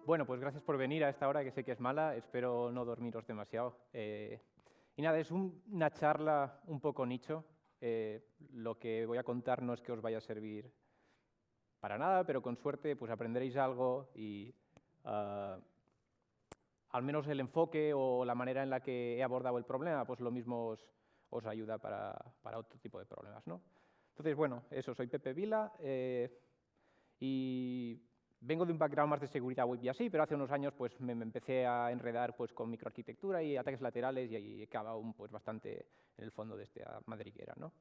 Bueno, pues gracias por venir a esta hora, que sé que es mala. Espero no dormiros demasiado. Y nada, es una charla un poco nicho. Lo que voy a contar no es que os vaya a servir para nada, pero con suerte pues aprenderéis algo y al menos el enfoque o la manera en la que he abordado el problema, pues lo mismo os ayuda para otro tipo de problemas, ¿no? Entonces, bueno, eso, soy Pepe Vila y vengo de un background más de seguridad web y así, pero hace unos años pues, me empecé a enredar pues, con microarquitectura y ataques laterales y ahí he acabado pues, bastante en el fondo de esta madriguera, ¿no?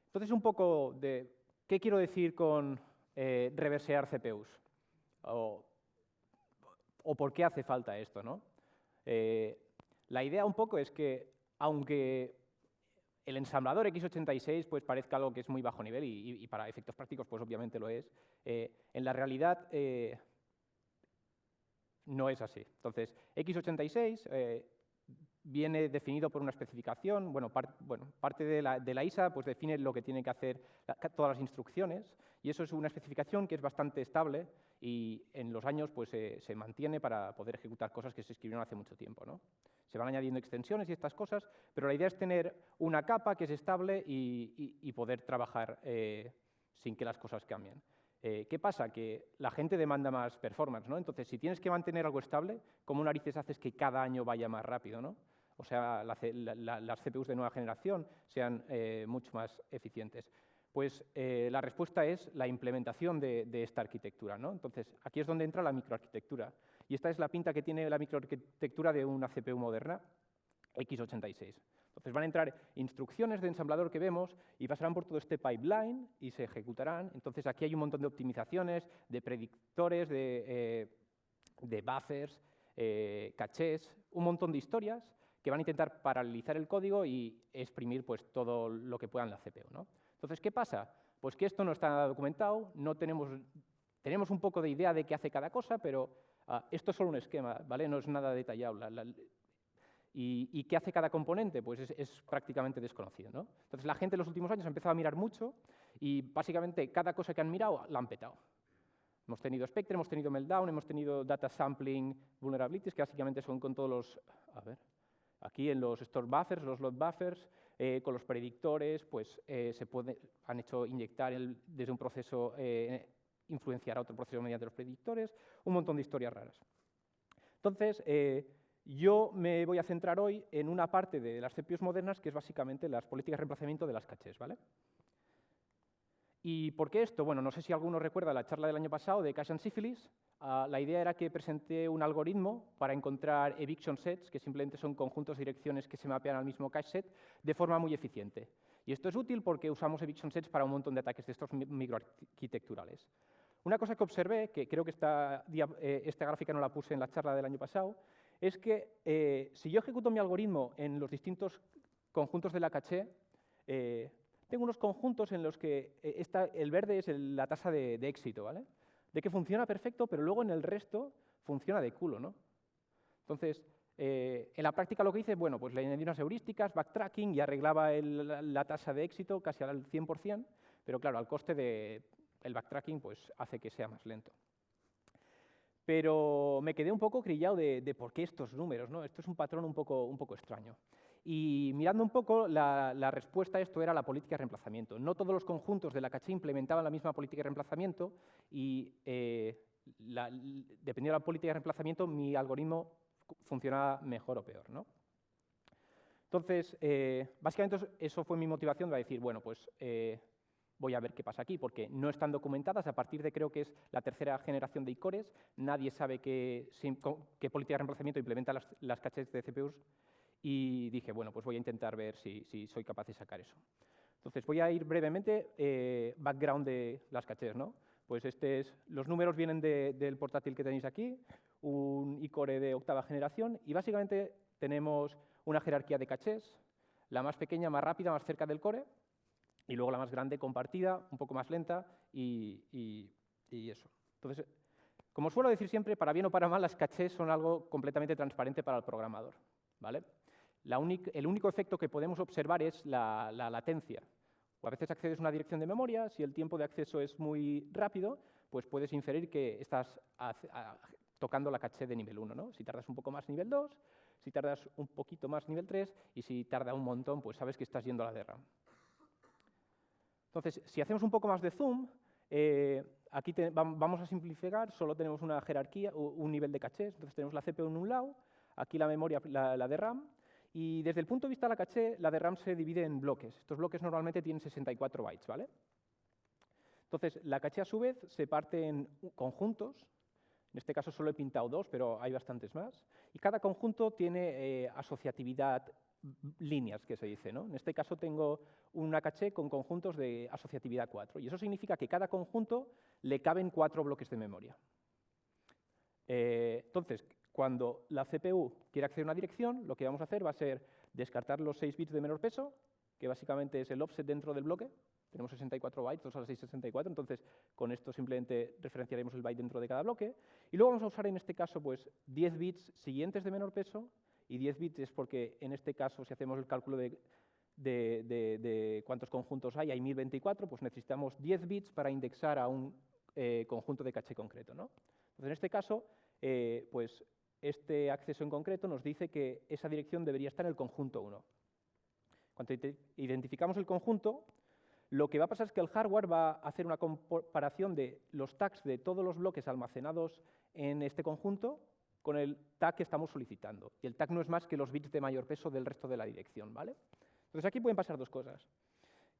Entonces, un poco de qué quiero decir con reversear CPUs o por qué hace falta esto, ¿no? La idea un poco es que, aunque el ensamblador x86 pues, parezca algo que es muy bajo nivel y para efectos prácticos pues, obviamente lo es, en la realidad no es así. Entonces, x86 viene definido por una especificación, parte de la ISA pues, define lo que tienen que hacer todas las instrucciones, y eso es una especificación que es bastante estable y en los años pues, se mantiene para poder ejecutar cosas que se escribieron hace mucho tiempo, ¿no? Se van añadiendo extensiones y estas cosas, pero la idea es tener una capa que es estable y poder trabajar sin que las cosas cambien. ¿Qué pasa? Que la gente demanda más performance, ¿no? Entonces, si tienes que mantener algo estable, ¿cómo narices haces que cada año vaya más rápido, ¿no? O sea, las CPUs de nueva generación sean mucho más eficientes. Pues la respuesta es la implementación de esta arquitectura, ¿no? Entonces, aquí es donde entra la microarquitectura. Y esta es la pinta que tiene la microarquitectura de una CPU moderna, x86. Entonces van a entrar instrucciones de ensamblador que vemos y pasarán por todo este pipeline y se ejecutarán. Entonces aquí hay un montón de optimizaciones, de predictores, de buffers, cachés, un montón de historias que van a intentar paralelizar el código y exprimir pues, todo lo que puedan la CPU, ¿no? Entonces, ¿qué pasa? Pues que esto no está documentado, no tenemos un poco de idea de qué hace cada cosa, pero esto es solo un esquema, ¿vale? No es nada detallado. ¿Y qué hace cada componente? Pues es prácticamente desconocido, ¿no? Entonces, la gente en los últimos años ha empezado a mirar mucho y básicamente cada cosa que han mirado la han petado. Hemos tenido Spectre, hemos tenido Meltdown, hemos tenido Data Sampling Vulnerabilities, que básicamente son con todos los... A ver, aquí en los store buffers, los load buffers, con los predictores, pues han hecho inyectar desde un proceso, influenciar a otro proceso mediante los predictores, un montón de historias raras. Entonces, yo me voy a centrar hoy en una parte de las CPUs modernas que es básicamente las políticas de reemplazamiento de las cachés, ¿vale? ¿Y por qué esto? Bueno, no sé si alguno recuerda la charla del año pasado de Cache and Syphilis. La idea era que presenté un algoritmo para encontrar eviction sets, que simplemente son conjuntos de direcciones que se mapean al mismo cache set, de forma muy eficiente. Y esto es útil porque usamos eviction sets para un montón de ataques de estos microarquitecturales. Una cosa que observé, que creo que esta gráfica no la puse en la charla del año pasado, es que si yo ejecuto mi algoritmo en los distintos conjuntos de la caché, tengo unos conjuntos en los que el verde es la tasa de éxito, ¿vale? De que funciona perfecto, pero luego en el resto funciona de culo, ¿no? Entonces, en la práctica lo que hice, bueno, pues le añadí unas heurísticas, backtracking y arreglaba la tasa de éxito casi al 100%, pero claro, al coste del backtracking pues hace que sea más lento. Pero me quedé un poco grillado de por qué estos números, ¿no? Esto es un patrón un poco extraño. Y mirando un poco, la respuesta a esto era la política de reemplazamiento. No todos los conjuntos de la caché implementaban la misma política de reemplazamiento y, dependiendo de la política de reemplazamiento, mi algoritmo funcionaba mejor o peor, ¿no? Entonces, básicamente eso fue mi motivación para decir, bueno, pues voy a ver qué pasa aquí, porque no están documentadas. A partir de, creo que es la tercera generación de icores, nadie sabe qué política de reemplazamiento implementa las cachés de CPUs, y dije, bueno, pues voy a intentar ver si soy capaz de sacar eso. Entonces, voy a ir brevemente background de las cachés, ¿no? Pues los números vienen del portátil que tenéis aquí, un iCore de octava generación, y básicamente tenemos una jerarquía de cachés, la más pequeña, más rápida, más cerca del core, y luego la más grande, compartida, un poco más lenta y eso. Entonces, como suelo decir siempre, para bien o para mal, las cachés son algo completamente transparente para el programador, ¿vale? El único efecto que podemos observar es la latencia. O a veces accedes a una dirección de memoria, si el tiempo de acceso es muy rápido, pues puedes inferir que estás tocando la caché de nivel 1, ¿no? Si tardas un poco más, nivel 2, si tardas un poquito más, nivel 3, y si tarda un montón, pues sabes que estás yendo a la de RAM. Entonces, si hacemos un poco más de zoom, aquí vamos a simplificar, solo tenemos una jerarquía, un nivel de cachés. Entonces tenemos la CPU en un lado, aquí la memoria, la de RAM, y desde el punto de vista de la caché, la de RAM se divide en bloques. Estos bloques normalmente tienen 64 bytes, ¿vale? Entonces, la caché a su vez se parte en conjuntos. En este caso solo he pintado 2, pero hay bastantes más. Y cada conjunto tiene asociatividad, líneas, que se dice, ¿no? En este caso tengo una caché con conjuntos de asociatividad 4. Y eso significa que cada conjunto le caben 4 bloques de memoria. Entonces, cuando la CPU quiere acceder a una dirección, lo que vamos a hacer va a ser descartar los 6 bits de menor peso, que básicamente es el offset dentro del bloque. Tenemos 64 bytes, 2 a la 6, 64, entonces con esto simplemente referenciaremos el byte dentro de cada bloque. Y luego vamos a usar en este caso pues, 10 bits siguientes de menor peso, y 10 bits es porque en este caso, si hacemos el cálculo de cuántos conjuntos hay 1024, pues necesitamos 10 bits para indexar a un conjunto de caché concreto, ¿no? Entonces, en este caso, pues este acceso en concreto nos dice que esa dirección debería estar en el conjunto 1. Cuando identificamos el conjunto, lo que va a pasar es que el hardware va a hacer una comparación de los tags de todos los bloques almacenados en este conjunto con el tag que estamos solicitando. Y el tag no es más que los bits de mayor peso del resto de la dirección, ¿vale? Entonces aquí pueden pasar dos cosas.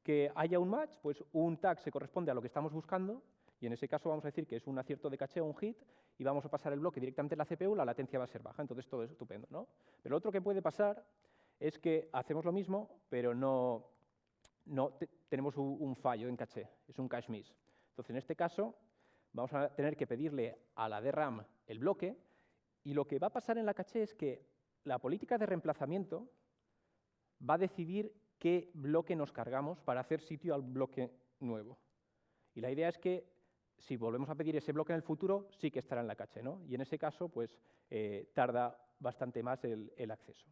Que haya un match, pues un tag se corresponde a lo que estamos buscando, y en ese caso vamos a decir que es un acierto de caché o un hit, y vamos a pasar el bloque directamente a la CPU, la latencia va a ser baja, entonces todo es estupendo, ¿no? Pero lo otro que puede pasar es que hacemos lo mismo, pero tenemos un fallo en caché, es un cache miss. Entonces, en este caso, vamos a tener que pedirle a la DRAM el bloque, y lo que va a pasar en la caché es que la política de reemplazamiento va a decidir qué bloque nos cargamos para hacer sitio al bloque nuevo. Y la idea es que si volvemos a pedir ese bloque en el futuro, sí que estará en la caché, ¿no? Y en ese caso, pues, tarda bastante más el acceso.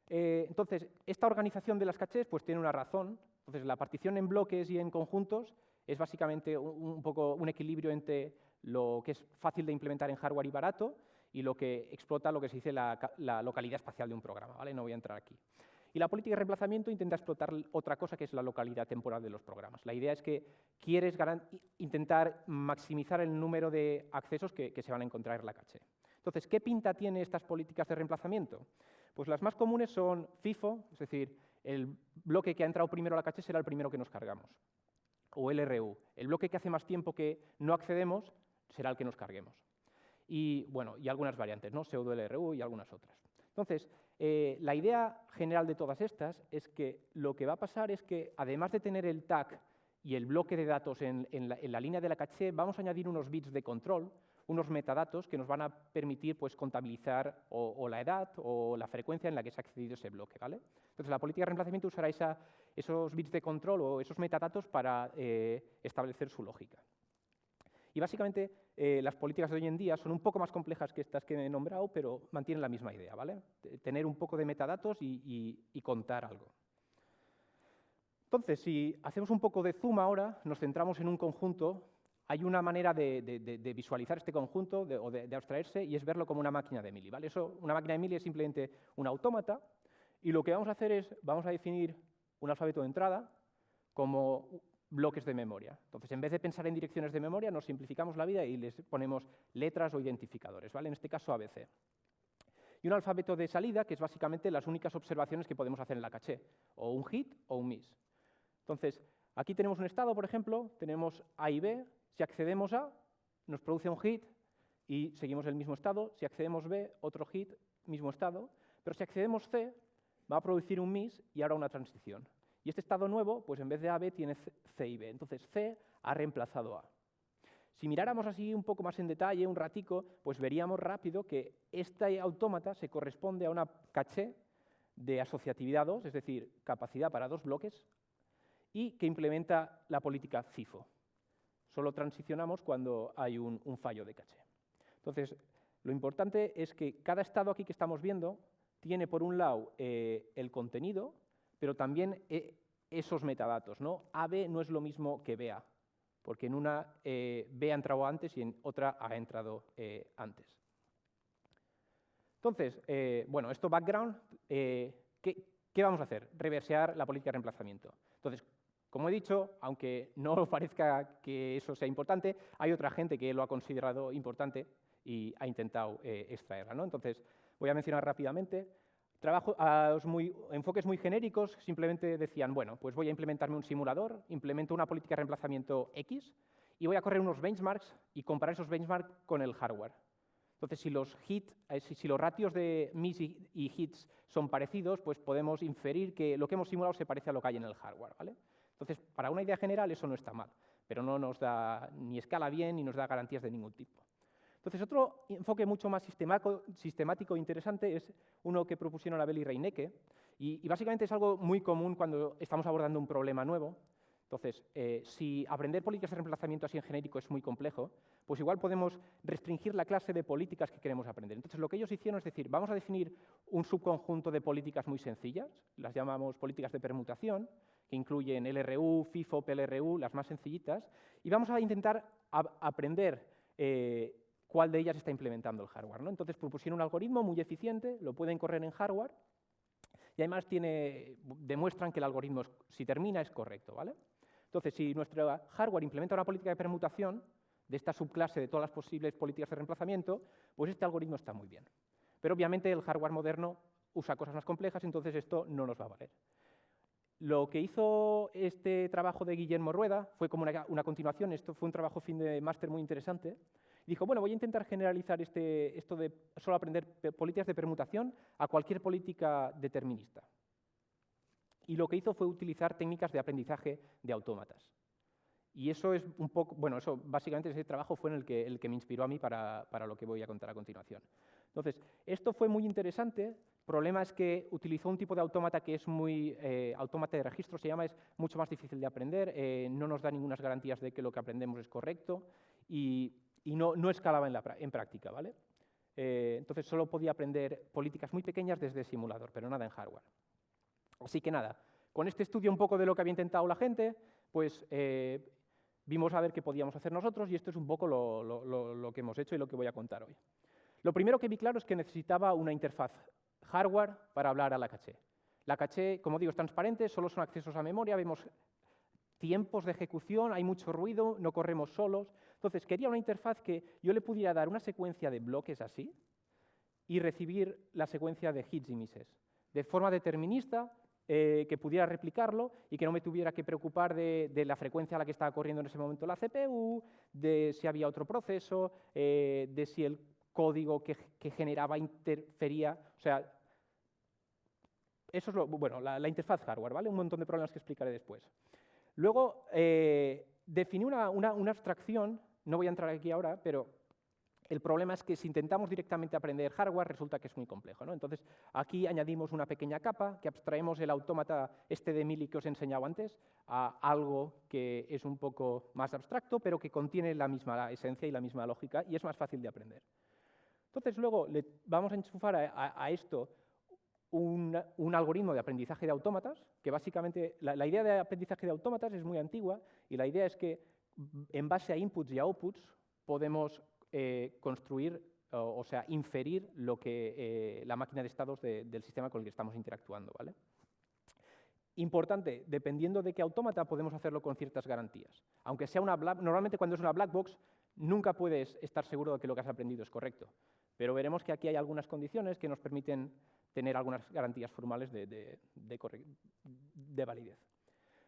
Entonces, esta organización de las cachés pues, tiene una razón. Entonces, la partición en bloques y en conjuntos es básicamente un poco un equilibrio entre lo que es fácil de implementar en hardware y barato y lo que explota lo que se dice la localidad espacial de un programa, ¿vale? No voy a entrar aquí. Y la política de reemplazamiento intenta explotar otra cosa que es la localidad temporal de los programas. La idea es que quieres intentar maximizar el número de accesos que se van a encontrar en la caché. Entonces, ¿qué pinta tiene estas políticas de reemplazamiento? Pues las más comunes son FIFO, es decir, el bloque que ha entrado primero a la caché será el primero que nos cargamos. O LRU, el bloque que hace más tiempo que no accedemos será el que nos carguemos. Y, bueno, y algunas variantes, ¿no? Pseudo LRU y algunas otras. Entonces, la idea general de todas estas es que lo que va a pasar es que, además de tener el tag y el bloque de datos en la línea de la caché, vamos a añadir unos bits de control, unos metadatos que nos van a permitir pues, contabilizar o la edad o la frecuencia en la que se ha accedido ese bloque, ¿vale? Entonces, la política de reemplazamiento usará esos bits de control o esos metadatos para establecer su lógica. Y básicamente, las políticas de hoy en día son un poco más complejas que estas que he nombrado, pero mantienen la misma idea, ¿vale? Tener un poco de metadatos y contar algo. Entonces, si hacemos un poco de zoom ahora, nos centramos en un conjunto. Hay una manera de visualizar este conjunto o de abstraerse y es verlo como una máquina de Mealy, ¿vale? Una máquina de Mealy es simplemente un autómata y lo que vamos a hacer es, vamos a definir un alfabeto de entrada como bloques de memoria. Entonces, en vez de pensar en direcciones de memoria, nos simplificamos la vida y les ponemos letras o identificadores, ¿vale? En este caso, ABC. Y un alfabeto de salida, que es básicamente las únicas observaciones que podemos hacer en la caché, o un hit o un miss. Entonces, aquí tenemos un estado, por ejemplo, tenemos A y B. Si accedemos A, nos produce un hit y seguimos el mismo estado. Si accedemos B, otro hit, mismo estado. Pero si accedemos C, va a producir un miss y ahora una transición. Y este estado nuevo, pues en vez de A, B, tiene C y B. Entonces, C ha reemplazado A. Si miráramos así un poco más en detalle, un ratico, pues veríamos rápido que este autómata se corresponde a una caché de asociatividad 2, es decir, capacidad para 2 bloques, y que implementa la política FIFO. Solo transicionamos cuando hay un fallo de caché. Entonces, lo importante es que cada estado aquí que estamos viendo tiene, por un lado, el contenido, pero también esos metadatos, ¿no? AB no es lo mismo que BA. porque en una B ha entrado antes y en otra ha entrado antes. Entonces, bueno, esto background, ¿qué vamos a hacer? Reversear la política de reemplazamiento. Entonces, como he dicho, aunque no parezca que eso sea importante, hay otra gente que lo ha considerado importante y ha intentado extraerla, ¿no? Entonces, voy a mencionar rápidamente. Enfoques muy genéricos simplemente decían, bueno, pues voy a implementarme un simulador, implemento una política de reemplazamiento X y voy a correr unos benchmarks y comparar esos benchmarks con el hardware. Entonces, si los ratios de miss y hits son parecidos, pues podemos inferir que lo que hemos simulado se parece a lo que hay en el hardware, ¿vale? Entonces, para una idea general eso no está mal, pero no nos da ni escala bien ni nos da garantías de ningún tipo. Entonces, otro enfoque mucho más sistemático e interesante es uno que propusieron Abel y Reineke, y básicamente es algo muy común cuando estamos abordando un problema nuevo. Entonces, si aprender políticas de reemplazamiento así en genérico es muy complejo, pues igual podemos restringir la clase de políticas que queremos aprender. Entonces, lo que ellos hicieron es decir, vamos a definir un subconjunto de políticas muy sencillas, las llamamos políticas de permutación, que incluyen LRU, FIFO, PLRU, las más sencillitas, y vamos a intentar aprender cuál de ellas está implementando el hardware, ¿no? Entonces propusieron un algoritmo muy eficiente, lo pueden correr en hardware, y además demuestran que el algoritmo, si termina, es correcto, ¿vale? Entonces, si nuestro hardware implementa una política de permutación de esta subclase de todas las posibles políticas de reemplazamiento, pues este algoritmo está muy bien. Pero obviamente el hardware moderno usa cosas más complejas, entonces esto no nos va a valer. Lo que hizo este trabajo de Guillermo Rueda fue como una continuación, esto fue un trabajo fin de máster muy interesante. Dijo, bueno, voy a intentar generalizar esto de solo aprender políticas de permutación a cualquier política determinista. Y lo que hizo fue utilizar técnicas de aprendizaje de autómatas. Y eso es un poco, bueno, eso básicamente ese trabajo fue el que me inspiró a mí para lo que voy a contar a continuación. Entonces, esto fue muy interesante. El problema es que utilizó un tipo de autómata que es muy, autómata de registro se llama, es mucho más difícil de aprender, no nos da ninguna garantías de que lo que aprendemos es correcto y no escalaba en práctica, ¿vale? Entonces, solo podía aprender políticas muy pequeñas desde simulador, pero nada en hardware. Así que nada, con este estudio un poco de lo que había intentado la gente, pues vimos a ver qué podíamos hacer nosotros y esto es un poco lo que hemos hecho y lo que voy a contar hoy. Lo primero que vi claro es que necesitaba una interfaz hardware para hablar a la caché. La caché, como digo, es transparente, solo son accesos a memoria, vemos tiempos de ejecución, hay mucho ruido, no corremos solos. Entonces, quería una interfaz que yo le pudiera dar una secuencia de bloques así y recibir la secuencia de hits y misses, de forma determinista, que pudiera replicarlo y que no me tuviera que preocupar de la frecuencia a la que estaba corriendo en ese momento la CPU, de si había otro proceso, de si el código que generaba interfería. O sea, eso es la interfaz hardware, ¿vale? Un montón de problemas que explicaré después. Luego, definí una abstracción, no voy a entrar aquí ahora, pero el problema es que si intentamos directamente aprender hardware, resulta que es muy complejo, ¿no? Entonces, aquí añadimos una pequeña capa que abstraemos el autómata de Mili que os he enseñado antes a algo que es un poco más abstracto, pero que contiene la misma esencia y la misma lógica y es más fácil de aprender. Entonces, luego le vamos a enchufar a esto un algoritmo de aprendizaje de autómatas, que básicamente la idea de aprendizaje de autómatas es muy antigua y la idea es que en base a inputs y outputs podemos construir, o sea, inferir lo que la máquina de estados del sistema con el que estamos interactuando, ¿vale? Importante, dependiendo de qué autómata podemos hacerlo con ciertas garantías. Aunque sea normalmente cuando es una black box, nunca puedes estar seguro de que lo que has aprendido es correcto. Pero veremos que aquí hay algunas condiciones que nos permiten tener algunas garantías formales de validez.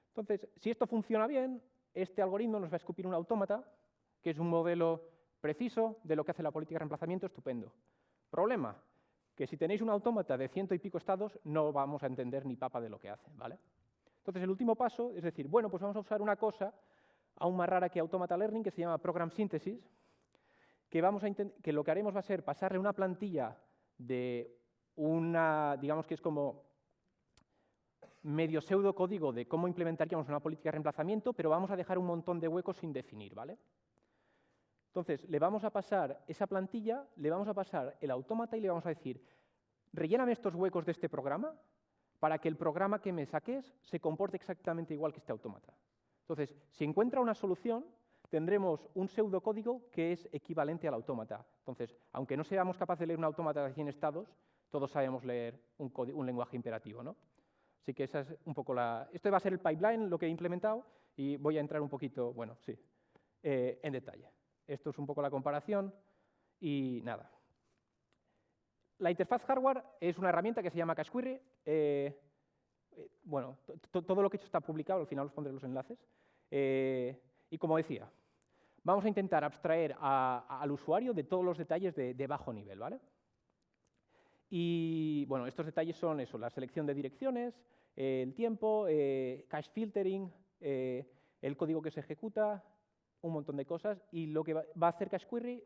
Entonces, si esto funciona bien, este algoritmo nos va a escupir un autómata, que es un modelo preciso de lo que hace la política de reemplazamiento, estupendo. Problema, que si tenéis un autómata de 100 y pico estados, no vamos a entender ni papa de lo que hace, ¿vale? Entonces, el último paso es decir, bueno, pues vamos a usar una cosa aún más rara que Automata Learning, que se llama Program Synthesis, que lo que haremos va a ser pasarle una plantilla de digamos que es como medio pseudocódigo de cómo implementaríamos una política de reemplazamiento, pero vamos a dejar un montón de huecos sin definir, ¿vale? Entonces, le vamos a pasar esa plantilla, le vamos a pasar el autómata y le vamos a decir, relléname estos huecos de este programa para que el programa que me saques se comporte exactamente igual que este autómata. Entonces, si encuentra una solución, tendremos un pseudocódigo que es equivalente al autómata. Entonces, aunque no seamos capaces de leer un autómata de 100 estados, todos sabemos leer un lenguaje imperativo, ¿no? Así que esa es un poco Esto va a ser el pipeline, lo que he implementado, y voy a entrar un poquito, bueno, sí, en detalle. Esto es un poco la comparación y nada. La interfaz hardware es una herramienta que se llama CacheQuery. Bueno, todo lo que he hecho está publicado, al final os pondré los enlaces. Y como decía, vamos a intentar abstraer al usuario de todos los detalles de bajo nivel, ¿vale? Y bueno, estos detalles son eso, la selección de direcciones, el tiempo, cache filtering, el código que se ejecuta, un montón de cosas. Y lo que va a hacer CacheQuery,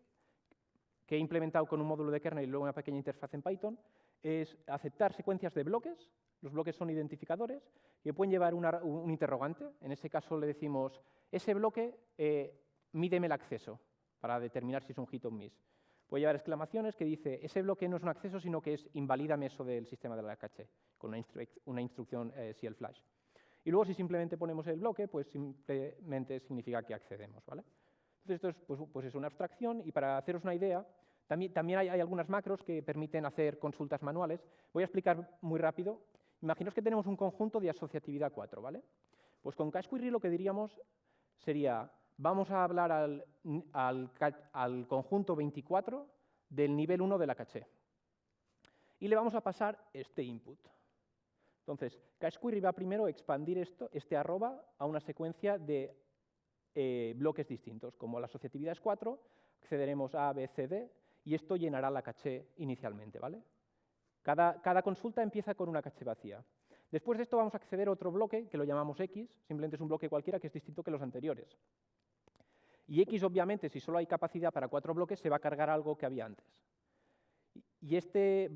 que he implementado con un módulo de kernel y luego una pequeña interfaz en Python, es aceptar secuencias de bloques. Los bloques son identificadores que pueden llevar un interrogante. En ese caso le decimos, ese bloque, mídeme el acceso para determinar si es un hit o un miss. Puede llevar exclamaciones que dice, ese bloque no es un acceso, sino que es invalídame eso del sistema de la caché, con una instrucción CLFlash. Y luego, si simplemente ponemos el bloque, pues simplemente significa que accedemos, ¿vale? Entonces, esto es, pues es una abstracción, y para haceros una idea, también hay algunas macros que permiten hacer consultas manuales. Voy a explicar muy rápido. Imaginaos que tenemos un conjunto de asociatividad 4, ¿vale? Pues con CacheQuery lo que diríamos sería, vamos a hablar al conjunto 24 del nivel 1 de la caché. Y le vamos a pasar este input. Entonces, CacheQuery va primero a expandir este arroba a una secuencia de bloques distintos. Como la asociatividad es 4, accederemos a A, B, C, D, y esto llenará la caché inicialmente, ¿vale? Cada consulta empieza con una caché vacía. Después de esto vamos a acceder a otro bloque, que lo llamamos X, simplemente es un bloque cualquiera que es distinto que los anteriores. Y X, obviamente, si solo hay capacidad para 4 bloques, se va a cargar algo que había antes. Y este /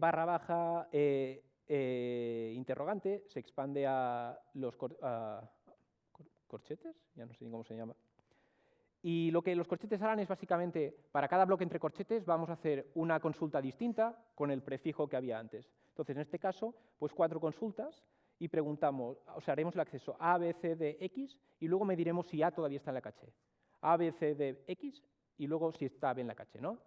interrogante se expande a los corchetes, ya no sé ni cómo se llama. Y lo que los corchetes harán es básicamente, para cada bloque entre corchetes, vamos a hacer una consulta distinta con el prefijo que había antes. Entonces, en este caso, pues 4 consultas y preguntamos, o sea, haremos el acceso A, B, C, D, X y luego mediremos si A todavía está en la caché. A, B, C, D, X y luego si está B en la caché, ¿no?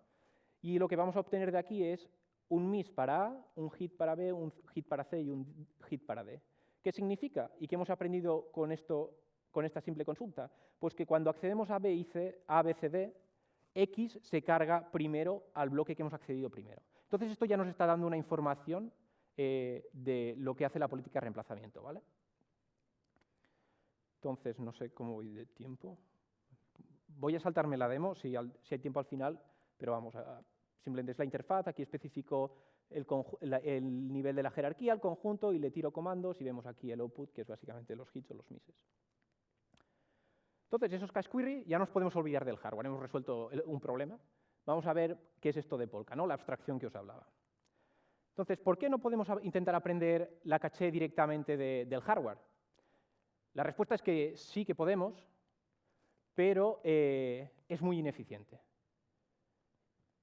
Y lo que vamos a obtener de aquí es un miss para A, un hit para B, un hit para C y un hit para D. ¿Qué significa? ¿Y qué hemos aprendido con esta simple consulta? Pues que cuando accedemos a B, C, D, X se carga primero al bloque que hemos accedido primero. Entonces, esto ya nos está dando una información de lo que hace la política de reemplazamiento, ¿vale? Entonces, no sé cómo voy de tiempo. Voy a saltarme la demo si hay tiempo al final, pero vamos, simplemente es la interfaz, aquí especifico el nivel de la jerarquía, el conjunto, y le tiro comandos y vemos aquí el output, que es básicamente los hits o los misses. Entonces, esos CacheQuery, ya nos podemos olvidar del hardware, hemos resuelto un problema. Vamos a ver qué es esto de Polka, ¿no? La abstracción que os hablaba. Entonces, ¿por qué no podemos intentar aprender la caché directamente del hardware? La respuesta es que sí que podemos, pero es muy ineficiente.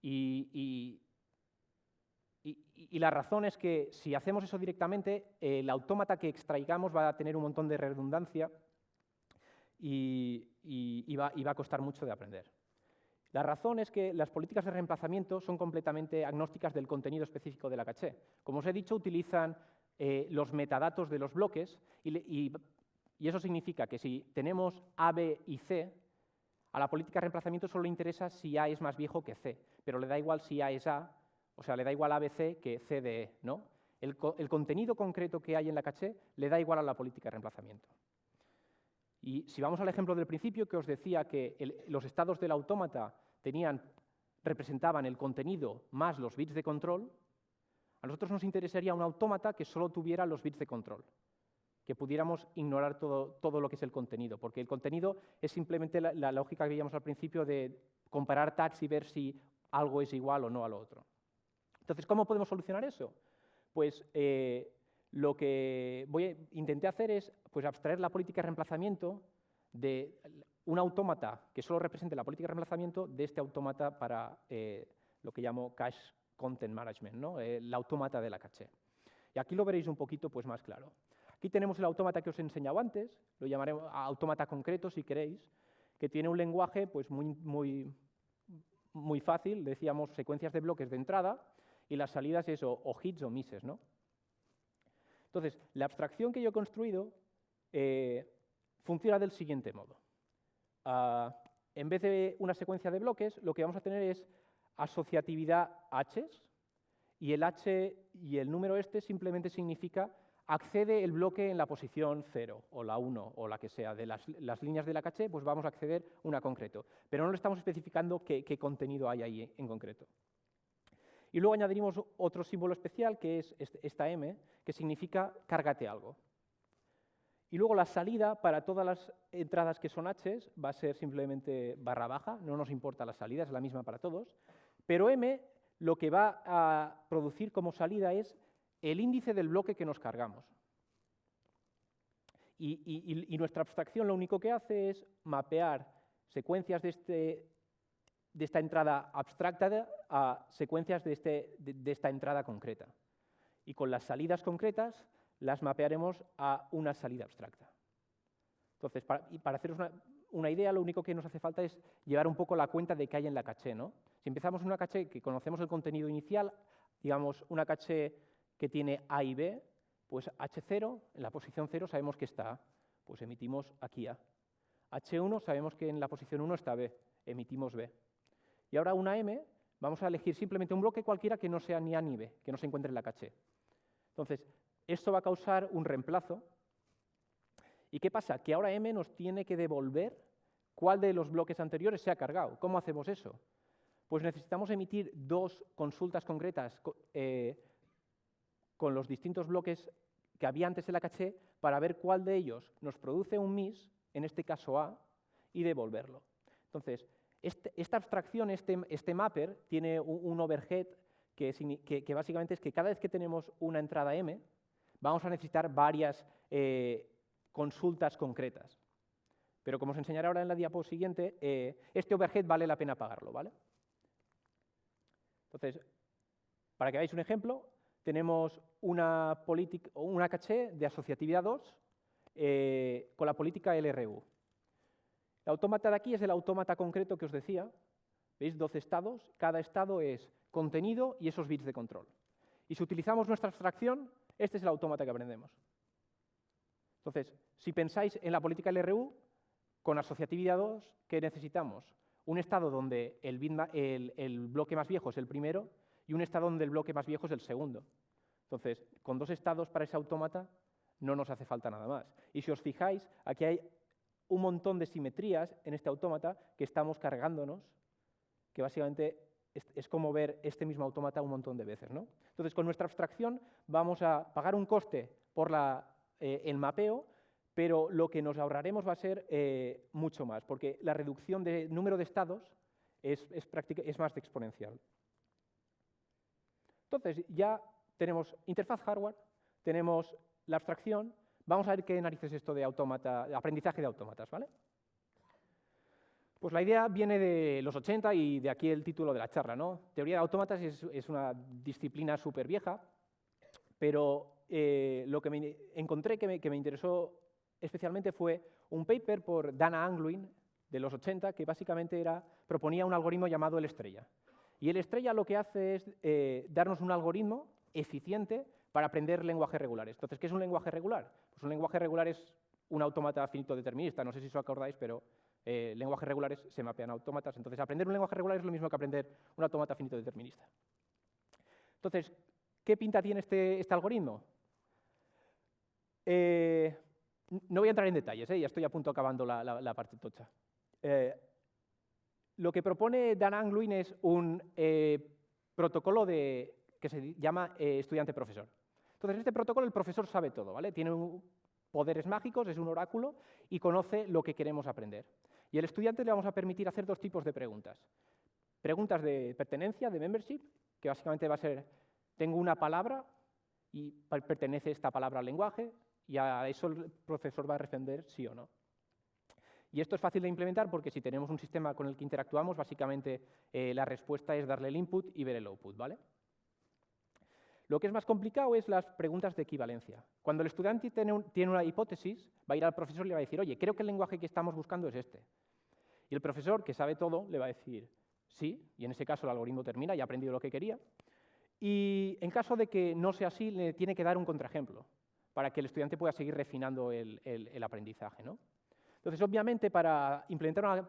Y la razón es que si hacemos eso directamente, el autómata que extraigamos va a tener un montón de redundancia y va a costar mucho de aprender. La razón es que las políticas de reemplazamiento son completamente agnósticas del contenido específico de la caché. Como os he dicho, utilizan los metadatos de los bloques y eso significa que si tenemos A, B y C, a la política de reemplazamiento solo le interesa si A es más viejo que C, pero le da igual si A es A, o sea, le da igual ABC que CDE, ¿no? El contenido concreto que hay en la caché le da igual a la política de reemplazamiento. Y si vamos al ejemplo del principio, que os decía que los estados del autómata representaban el contenido más los bits de control, a nosotros nos interesaría un autómata que solo tuviera los bits de control, que pudiéramos ignorar todo lo que es el contenido, porque el contenido es simplemente la lógica que veíamos al principio de comparar tags y ver si algo es igual o no a lo otro. Entonces, ¿cómo podemos solucionar eso? Pues lo que intenté hacer es pues, abstraer la política de reemplazamiento de un autómata que solo represente la política de reemplazamiento de este autómata para lo que llamo Cache Content Management, ¿no? El autómata de la caché. Y aquí lo veréis un poquito pues, más claro. Aquí tenemos el autómata que os he enseñado antes, lo llamaremos autómata concreto si queréis, que tiene un lenguaje pues, muy fácil, decíamos secuencias de bloques de entrada, y las salidas es o hits o misses, ¿no? Entonces, la abstracción que yo he construido funciona del siguiente modo. En vez de una secuencia de bloques, lo que vamos a tener es asociatividad h's, y el h y el número este simplemente significa accede el bloque en la posición 0, o la 1, o la que sea. De las líneas de la caché, pues vamos a acceder una concreto. Pero no le estamos especificando qué contenido hay ahí en concreto. Y luego añadiremos otro símbolo especial, que es esta M, que significa cárgate algo. Y luego la salida para todas las entradas que son h's va a ser simplemente barra baja, no nos importa la salida, es la misma para todos. Pero M lo que va a producir como salida es el índice del bloque que nos cargamos. Y nuestra abstracción lo único que hace es mapear secuencias de esta entrada abstracta a secuencias de esta entrada concreta. Y con las salidas concretas las mapearemos a una salida abstracta. Entonces, para haceros una idea, lo único que nos hace falta es llevar un poco la cuenta de qué hay en la caché, ¿no? Si empezamos en una caché que conocemos el contenido inicial, digamos, una caché que tiene A y B, pues H0, en la posición 0 sabemos que está A, pues emitimos aquí A. H1 sabemos que en la posición 1 está B, emitimos B. Y ahora una M, vamos a elegir simplemente un bloque cualquiera que no sea ni A ni B, que no se encuentre en la caché. Entonces, esto va a causar un reemplazo. ¿Y qué pasa? Que ahora M nos tiene que devolver cuál de los bloques anteriores se ha cargado. ¿Cómo hacemos eso? Pues necesitamos emitir dos consultas concretas con los distintos bloques que había antes en la caché para ver cuál de ellos nos produce un miss, en este caso A, y devolverlo. Entonces, esta abstracción, este mapper, tiene un overhead que básicamente es que cada vez que tenemos una entrada M, vamos a necesitar varias consultas concretas. Pero como os enseñaré ahora en la diapo siguiente, este overhead vale la pena pagarlo, ¿vale? Entonces, para que veáis un ejemplo, tenemos una caché de asociatividad 2 con la política LRU. El autómata de aquí es el autómata concreto que os decía. ¿Veis? 12 estados. Cada estado es contenido y esos bits de control. Y si utilizamos nuestra abstracción, este es el autómata que aprendemos. Entonces, si pensáis en la política LRU, con asociatividad 2, ¿qué necesitamos? Un estado donde el bloque más viejo es el primero y un estado donde el bloque más viejo es el segundo. Entonces, con dos estados para ese autómata no nos hace falta nada más. Y si os fijáis, aquí hay un montón de simetrías en este autómata que estamos cargándonos, que básicamente es como ver este mismo autómata un montón de veces, ¿no? Entonces, con nuestra abstracción vamos a pagar un coste por el mapeo, pero lo que nos ahorraremos va a ser mucho más, porque la reducción de número de estados es más exponencial. Entonces, ya tenemos interfaz hardware, tenemos la abstracción. Vamos a ver qué narices es esto de aprendizaje de autómatas, ¿vale? Pues la idea viene de los 80 y de aquí el título de la charla, ¿no? Teoría de autómatas es una disciplina súper vieja, pero lo que me encontré que me interesó especialmente fue un paper por Dana Angluin de los 80 que básicamente proponía un algoritmo llamado el estrella. Y el estrella lo que hace es darnos un algoritmo eficiente para aprender lenguajes regulares. Entonces, ¿qué es un lenguaje regular? Pues un lenguaje regular es un autómata finito determinista. No sé si os acordáis, pero lenguajes regulares se mapean a autómatas. Entonces, aprender un lenguaje regular es lo mismo que aprender un autómata finito determinista. Entonces, ¿qué pinta tiene este algoritmo? No voy a entrar en detalles, ya estoy a punto acabando la parte tocha. Lo que propone Dan Angluin es un protocolo que se llama estudiante-profesor. Entonces, en este protocolo el profesor sabe todo, ¿vale? Tiene poderes mágicos, es un oráculo y conoce lo que queremos aprender. Y al estudiante le vamos a permitir hacer dos tipos de preguntas. Preguntas de pertenencia, de membership, que básicamente va a ser, tengo una palabra y pertenece esta palabra al lenguaje, y a eso el profesor va a responder sí o no. Y esto es fácil de implementar porque si tenemos un sistema con el que interactuamos, básicamente la respuesta es darle el input y ver el output, ¿vale? Lo que es más complicado es las preguntas de equivalencia. Cuando el estudiante tiene una hipótesis, va a ir al profesor y le va a decir, oye, creo que el lenguaje que estamos buscando es este. Y el profesor, que sabe todo, le va a decir sí, y en ese caso el algoritmo termina y ha aprendido lo que quería. Y en caso de que no sea así, le tiene que dar un contraejemplo para que el estudiante pueda seguir refinando el aprendizaje, ¿no? Entonces, obviamente, para implementar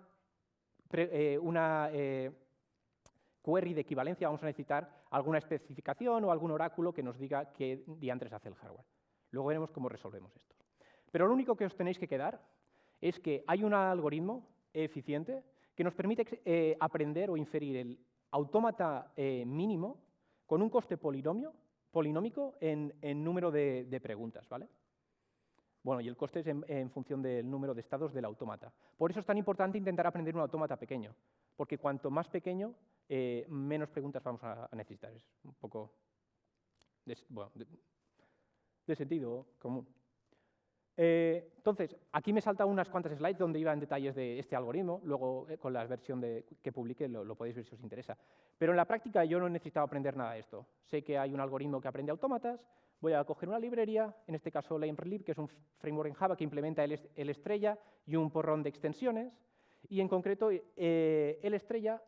una query de equivalencia vamos a necesitar alguna especificación o algún oráculo que nos diga qué diantres hace el hardware. Luego veremos cómo resolvemos esto. Pero lo único que os tenéis que quedar es que hay un algoritmo eficiente que nos permite aprender o inferir el autómata mínimo con un coste polinómico en número de preguntas, ¿vale? Bueno, y el coste es en función del número de estados del autómata. Por eso es tan importante intentar aprender un autómata pequeño, porque cuanto más pequeño, menos preguntas vamos a necesitar. Es un poco de sentido común. Entonces, aquí me saltan unas cuantas slides donde iba en detalles de este algoritmo. Luego, con la versión que publique, lo podéis ver si os interesa. Pero en la práctica yo no he necesitado aprender nada de esto. Sé que hay un algoritmo que aprende autómatas. Voy a coger una librería, en este caso LameRelief, que es un framework en Java que implementa el estrella y un porrón de extensiones. Y en concreto, el estrella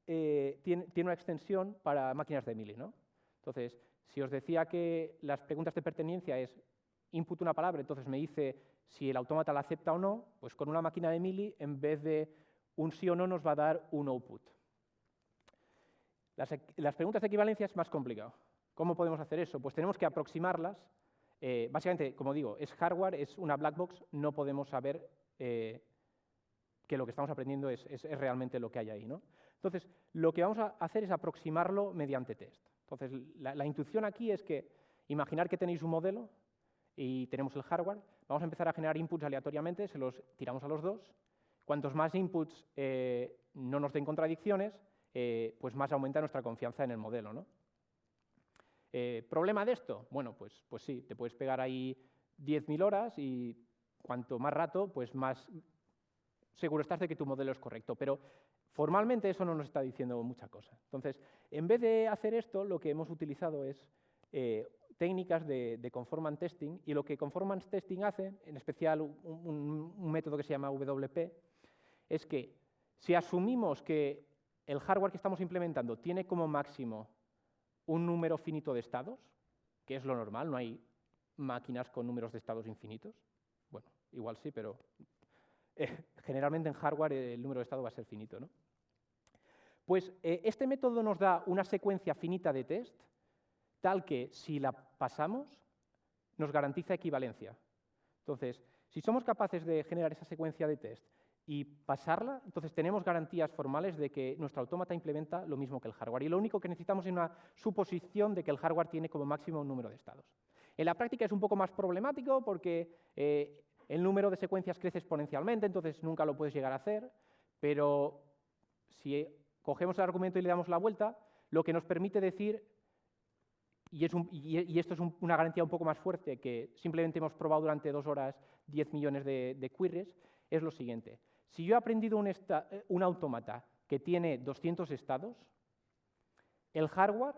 tiene una extensión para máquinas de Mealy, ¿no? Entonces, si os decía que las preguntas de pertenencia es input una palabra, entonces me dice si el autómata la acepta o no, pues con una máquina de Mealy, en vez de un sí o no, nos va a dar un output. Las preguntas de equivalencia es más complicado. ¿Cómo podemos hacer eso? Pues tenemos que aproximarlas. Básicamente, como digo, es hardware, es una black box, no podemos saber que lo que estamos aprendiendo es realmente lo que hay ahí, ¿no? Entonces, lo que vamos a hacer es aproximarlo mediante test. Entonces, la intuición aquí es que imaginar que tenéis un modelo y tenemos el hardware, vamos a empezar a generar inputs aleatoriamente, se los tiramos a los dos. Cuantos más inputs no nos den contradicciones, pues más aumenta nuestra confianza en el modelo, ¿no? ¿Problema de esto? Bueno, pues sí, te puedes pegar ahí 10.000 horas y cuanto más rato, pues más seguro estás de que tu modelo es correcto. Pero formalmente eso no nos está diciendo mucha cosa. Entonces, en vez de hacer esto, lo que hemos utilizado es técnicas de conformance testing, y lo que conformance testing hace, en especial un método que se llama WP, es que si asumimos que el hardware que estamos implementando tiene como máximo un número finito de estados, que es lo normal, no hay máquinas con números de estados infinitos. Bueno, igual sí, pero generalmente en hardware el número de estado va a ser finito, ¿no? Pues este método nos da una secuencia finita de test, tal que si la pasamos, nos garantiza equivalencia. Entonces, si somos capaces de generar esa secuencia de test y pasarla, entonces tenemos garantías formales de que nuestro autómata implementa lo mismo que el hardware. Y lo único que necesitamos es una suposición de que el hardware tiene como máximo un número de estados. En la práctica es un poco más problemático porque el número de secuencias crece exponencialmente, entonces nunca lo puedes llegar a hacer, pero si cogemos el argumento y le damos la vuelta, lo que nos permite decir, y esto es una garantía un poco más fuerte que simplemente hemos probado durante 2 horas 10 millones de queries, es lo siguiente. Si yo he aprendido un autómata que tiene 200 estados, el hardware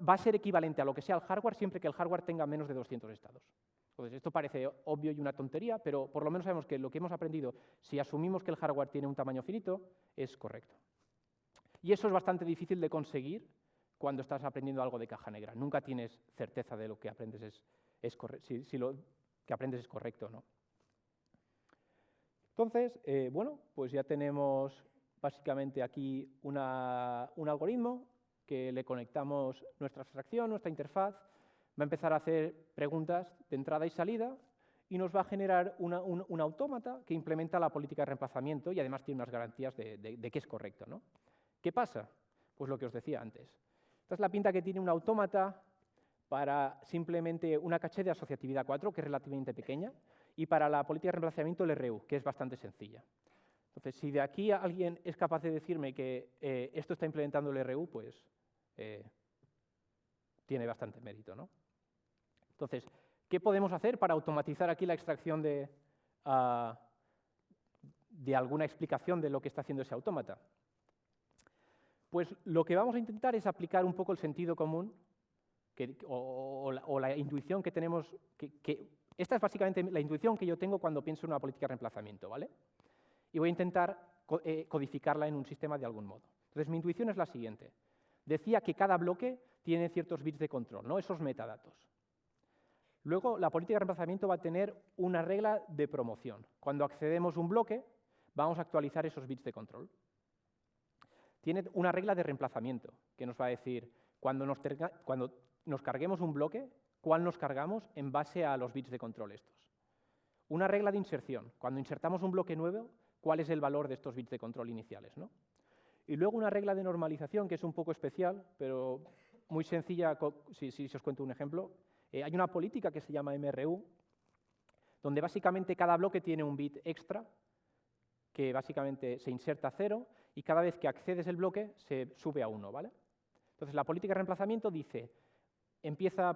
va a ser equivalente a lo que sea el hardware siempre que el hardware tenga menos de 200 estados. Entonces, esto parece obvio y una tontería, pero por lo menos sabemos que lo que hemos aprendido, si asumimos que el hardware tiene un tamaño finito, es correcto. Y eso es bastante difícil de conseguir cuando estás aprendiendo algo de caja negra. Nunca tienes certeza de lo que aprendes si lo que aprendes es correcto o no. Entonces, bueno, pues ya tenemos básicamente aquí un algoritmo que le conectamos nuestra abstracción, nuestra interfaz, va a empezar a hacer preguntas de entrada y salida y nos va a generar un autómata que implementa la política de reemplazamiento y además tiene unas garantías de que es correcto, ¿no? ¿Qué pasa? Pues lo que os decía antes. Esta es la pinta que tiene un autómata para simplemente una caché de asociatividad 4, que es relativamente pequeña, y para la política de reemplazamiento el RU, que es bastante sencilla. Entonces, si de aquí alguien es capaz de decirme que esto está implementando el RU, pues tiene bastante mérito, ¿no? Entonces, ¿qué podemos hacer para automatizar aquí la extracción de alguna explicación de lo que está haciendo ese autómata? Pues lo que vamos a intentar es aplicar un poco el sentido común o la intuición que tenemos. Esta es básicamente la intuición que yo tengo cuando pienso en una política de reemplazamiento, ¿vale? y voy a intentar codificarla en un sistema de algún modo. Entonces, mi intuición es la siguiente. Decía que cada bloque tiene ciertos bits de control, ¿no? Esos metadatos. Luego, la política de reemplazamiento va a tener una regla de promoción. Cuando accedemos a un bloque, vamos a actualizar esos bits de control. Tiene una regla de reemplazamiento, que nos va a decir, cuando nos carguemos un bloque, cuál nos cargamos en base a los bits de control estos. Una regla de inserción. Cuando insertamos un bloque nuevo, cuál es el valor de estos bits de control iniciales, ¿no? Y luego una regla de normalización, que es un poco especial, pero muy sencilla, si os cuento un ejemplo. Hay una política que se llama MRU, donde básicamente cada bloque tiene un bit extra, que básicamente se inserta a 0, y cada vez que accedes el bloque se sube a 1, ¿vale? Entonces, la política de reemplazamiento dice, empieza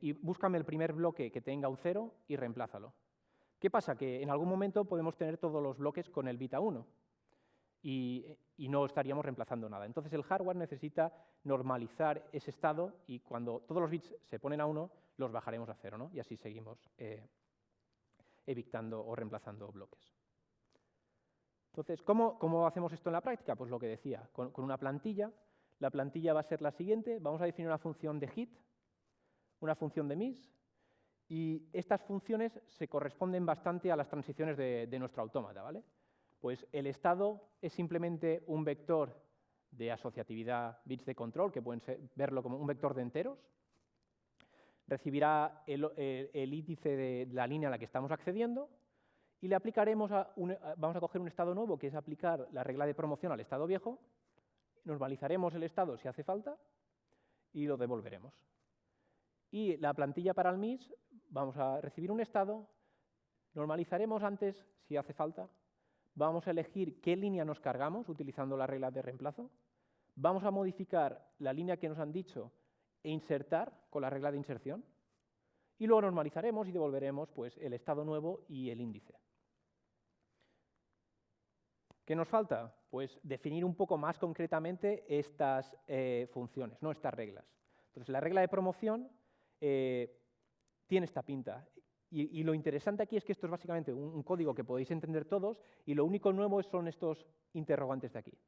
y búscame el primer bloque que tenga un 0 y reemplázalo. ¿Qué pasa? Que en algún momento podemos tener todos los bloques con el bit a 1 y no estaríamos reemplazando nada. Entonces, el hardware necesita normalizar ese estado y cuando todos los bits se ponen a 1, los bajaremos a 0, ¿no? Y así seguimos evitando o reemplazando bloques. Entonces, ¿cómo hacemos esto en la práctica? Pues lo que decía, con una plantilla. La plantilla va a ser la siguiente. Vamos a definir una función de hit, una función de miss, y estas funciones se corresponden bastante a las transiciones de nuestro autómata, ¿vale? Pues el estado es simplemente un vector de asociatividad bits de control, que pueden verlo como un vector de enteros. Recibirá el índice de la línea a la que estamos accediendo y le aplicaremos vamos a coger un estado nuevo, que es aplicar la regla de promoción al estado viejo, normalizaremos el estado si hace falta y lo devolveremos. Y la plantilla para el miss, vamos a recibir un estado, normalizaremos antes si hace falta, vamos a elegir qué línea nos cargamos utilizando la regla de reemplazo, vamos a modificar la línea que nos han dicho e insertar con la regla de inserción, y luego normalizaremos y devolveremos pues, el estado nuevo y el índice. ¿Qué nos falta? Pues definir un poco más concretamente estas funciones, ¿no? Estas reglas. Entonces, la regla de promoción tiene esta pinta. Y lo interesante aquí es que esto es básicamente un código que podéis entender todos y lo único nuevo son estos interrogantes de aquí.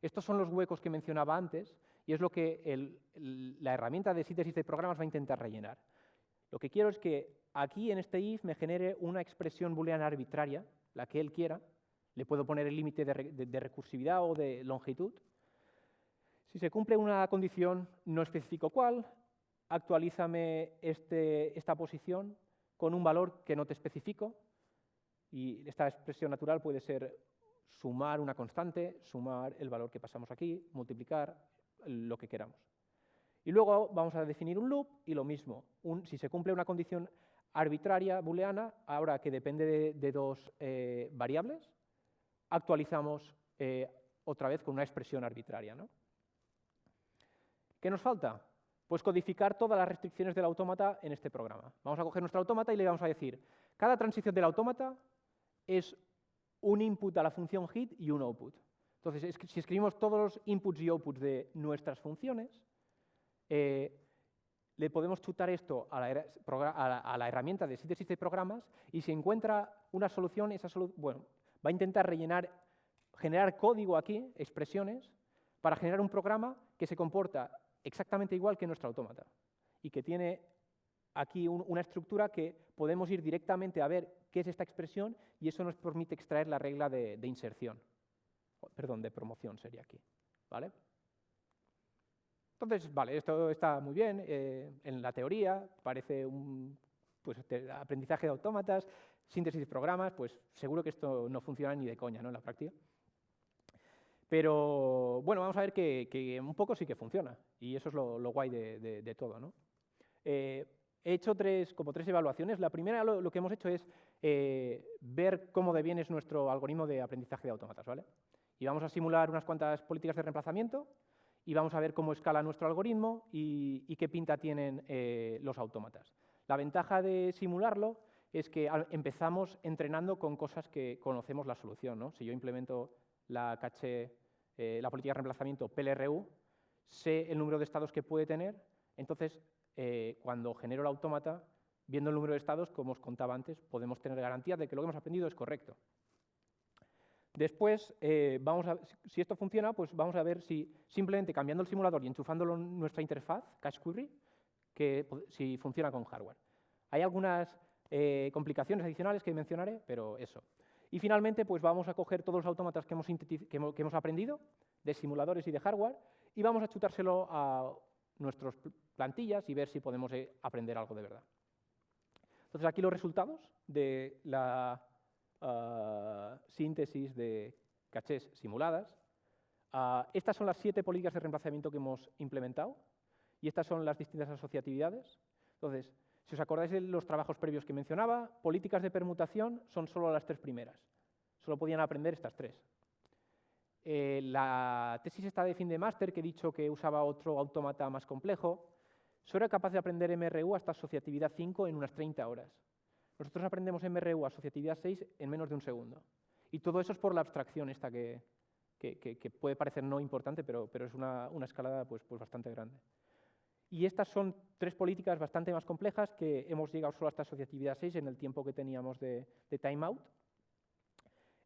Estos son los huecos que mencionaba antes y es lo que la herramienta de síntesis de programas va a intentar rellenar. Lo que quiero es que aquí en este if me genere una expresión booleana arbitraria, la que él quiera. Le puedo poner el límite de recursividad o de longitud. Si se cumple una condición, no especifico cuál, actualízame esta posición con un valor que no te especifico. Y esta expresión natural puede ser sumar una constante, sumar el valor que pasamos aquí, multiplicar, lo que queramos. Y luego vamos a definir un loop y lo mismo. Si se cumple una condición arbitraria booleana, ahora que depende de dos variables, actualizamos otra vez con una expresión arbitraria, ¿no? ¿Qué nos falta? Pues codificar todas las restricciones del autómata en este programa. Vamos a coger nuestro autómata y le vamos a decir, cada transición del autómata es un input a la función hit y un output. Entonces, si escribimos todos los inputs y outputs de nuestras funciones, le podemos chutar esto a la herramienta de síntesis de programas y si encuentra una solución, bueno, va a intentar generar código aquí, expresiones, para generar un programa que se comporta exactamente igual que nuestro autómata y que tiene aquí una estructura que podemos ir directamente a ver qué es esta expresión y eso nos permite extraer la regla de inserción. Perdón, de promoción sería aquí, ¿vale? Entonces, vale, esto está muy bien. En la teoría parece aprendizaje de autómatas, síntesis de programas, pues seguro que esto no funciona ni de coña, ¿no? En la práctica. Pero bueno, vamos a ver que un poco sí que funciona y eso es lo guay de todo, ¿no? He hecho como tres evaluaciones. La primera lo que hemos hecho es ver cómo de bien es nuestro algoritmo de aprendizaje de autómatas, ¿vale? Y vamos a simular unas cuantas políticas de reemplazamiento y vamos a ver cómo escala nuestro algoritmo y qué pinta tienen los autómatas. La ventaja de simularlo es que empezamos entrenando con cosas que conocemos la solución, ¿no? Si yo implemento la caché, la política de reemplazamiento PLRU, sé el número de estados que puede tener, entonces cuando genero el autómata, viendo el número de estados, como os contaba antes, podemos tener garantía de que lo que hemos aprendido es correcto. Después, si esto funciona, pues vamos a ver si simplemente cambiando el simulador y enchufándolo en nuestra interfaz, Cache Query, si funciona con hardware. Hay algunas complicaciones adicionales que mencionaré, pero eso. Y finalmente, pues vamos a coger todos los autómatas que hemos aprendido, de simuladores y de hardware, y vamos a chutárselo a nuestras plantillas y ver si podemos aprender algo de verdad. Entonces, aquí los resultados de la síntesis de cachés simuladas. Estas son las 7 políticas de reemplazamiento que hemos implementado y estas son las distintas asociatividades. Entonces, si os acordáis de los trabajos previos que mencionaba, políticas de permutación son solo las 3 primeras. Solo podían aprender estas 3. La tesis esta de fin de máster, que he dicho que usaba otro autómata más complejo, solo era capaz de aprender MRU hasta asociatividad 5 en unas 30 horas. Nosotros aprendemos MRU a asociatividad 6 en menos de un segundo. Y todo eso es por la abstracción esta que puede parecer no importante, pero es una escalada pues bastante grande. Y estas son 3 políticas bastante más complejas que hemos llegado solo hasta asociatividad 6 en el tiempo que teníamos de timeout.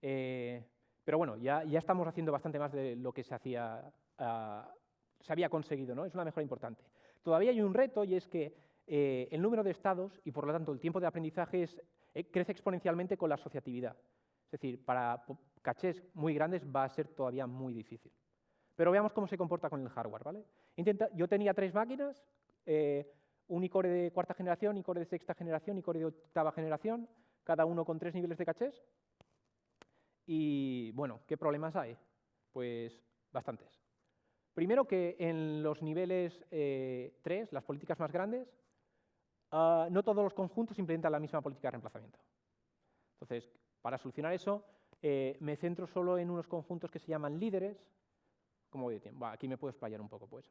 Pero bueno, ya estamos haciendo bastante más de lo que se había conseguido, ¿no? Es una mejora importante. Todavía hay un reto y es que el número de estados y, por lo tanto, el tiempo de aprendizaje crece exponencialmente con la asociatividad. Es decir, para cachés muy grandes va a ser todavía muy difícil. Pero veamos cómo se comporta con el hardware, ¿vale? Yo tenía 3 máquinas, un iCore de 4ª generación, iCore de 6ª generación, iCore de 8ª generación, cada uno con 3 niveles de cachés. Y, bueno, ¿qué problemas hay? Pues bastantes. Primero que en los niveles 3, las políticas más grandes, no todos los conjuntos implementan la misma política de reemplazamiento. Entonces, para solucionar eso, me centro solo en unos conjuntos que se llaman líderes. ¿Cómo voy de tiempo? Aquí me puedo explayar un poco, pues.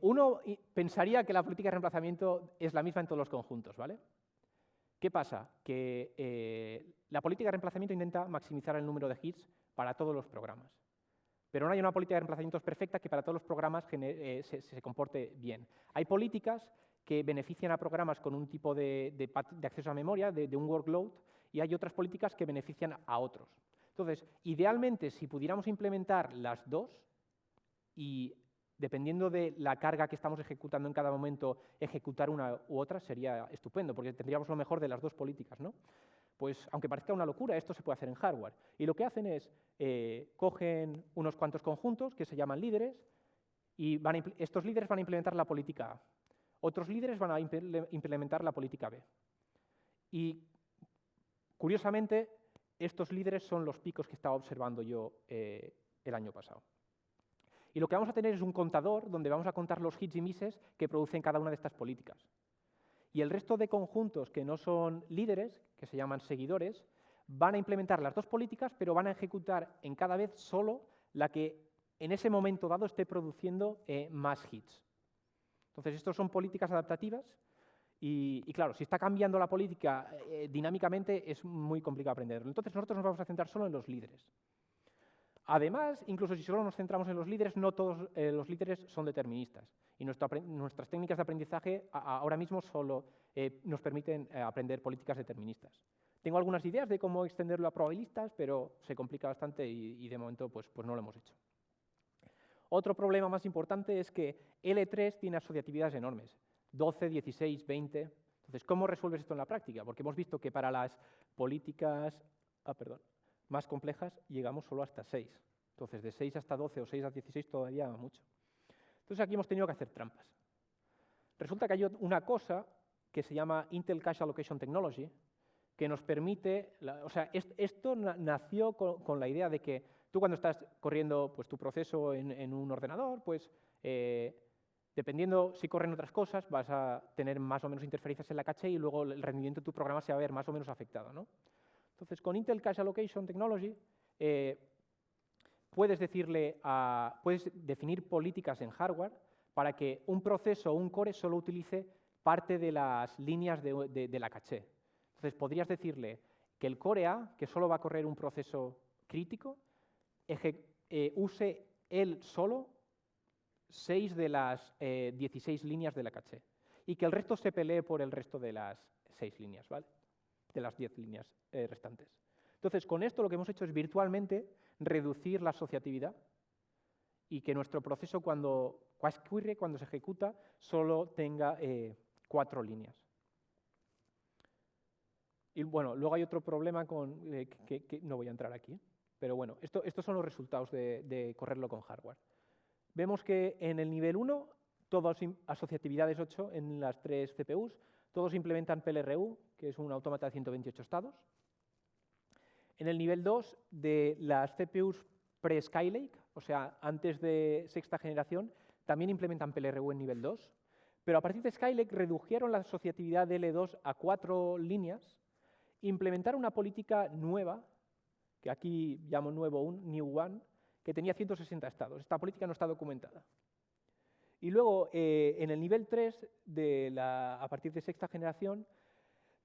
Uno pensaría que la política de reemplazamiento es la misma en todos los conjuntos, ¿vale? ¿Qué pasa? Que la política de reemplazamiento intenta maximizar el número de hits para todos los programas. Pero no hay una política de reemplazamientos perfecta que para todos los programas se comporte bien. Hay políticas que benefician a programas con un tipo de acceso a memoria, de un workload, y hay otras políticas que benefician a otros. Entonces, idealmente, si pudiéramos implementar las dos y dependiendo de la carga que estamos ejecutando en cada momento, ejecutar una u otra sería estupendo, porque tendríamos lo mejor de las dos políticas, ¿no? Pues, aunque parezca una locura, esto se puede hacer en hardware. Y lo que hacen es, cogen unos cuantos conjuntos que se llaman líderes, y estos líderes van a implementar la política A. Otros líderes van a implementar la política B. Y, curiosamente, estos líderes son los picos que estaba observando yo el año pasado. Y lo que vamos a tener es un contador donde vamos a contar los hits y misses que producen cada una de estas políticas. Y el resto de conjuntos que no son líderes, que se llaman seguidores, van a implementar las dos políticas, pero van a ejecutar en cada vez solo la que en ese momento dado esté produciendo más hits. Entonces, estos son políticas adaptativas y claro, si está cambiando la política dinámicamente es muy complicado aprenderlo. Entonces, nosotros nos vamos a centrar solo en los líderes. Además, incluso si solo nos centramos en los líderes, no todos los líderes son deterministas. Y nuestras técnicas de aprendizaje ahora mismo solo nos permiten aprender políticas deterministas. Tengo algunas ideas de cómo extenderlo a probabilistas, pero se complica bastante y de momento pues no lo hemos hecho. Otro problema más importante es que L3 tiene asociatividades enormes, 12, 16, 20. Entonces, ¿cómo resuelves esto en la práctica? Porque hemos visto que para las políticas más complejas llegamos solo hasta 6. Entonces, de 6 hasta 12 o 6 a 16 todavía mucho. Entonces, aquí hemos tenido que hacer trampas. Resulta que hay una cosa que se llama Intel Cache Allocation Technology, que nos permite, esto nació con la idea de que tú cuando estás corriendo pues, tu proceso en un ordenador, pues dependiendo si corren otras cosas, vas a tener más o menos interferencias en la caché y luego el rendimiento de tu programa se va a ver más o menos afectado, ¿no? Entonces, con Intel Cache Allocation Technology puedes definir políticas en hardware para que un proceso o un core solo utilice parte de las líneas de la caché. Entonces, podrías decirle que el core A, que solo va a correr un proceso crítico, use él solo 6 de las 16 líneas de la caché y que el resto se pelee por el resto de las 6 líneas, ¿vale? De las 10 líneas restantes. Entonces, con esto lo que hemos hecho es virtualmente reducir la asociatividad y que nuestro proceso cuando se ejecuta, solo tenga 4 líneas. Y bueno, luego hay otro problema con que no voy a entrar aquí, pero bueno, estos son los resultados de correrlo con hardware. Vemos que en el nivel 1, asociatividad es 8 en las 3 CPUs, todos implementan PLRU, que es un autómata de 128 estados. En el nivel 2 de las CPUs pre-Skylake, o sea, antes de sexta generación, también implementan PLRU en nivel 2, pero a partir de Skylake redujeron la asociatividad de L2 a 4 líneas, implementaron una política nueva, que aquí llamo New One, que tenía 160 estados. Esta política no está documentada. Y luego, en el nivel 3, a partir de sexta generación,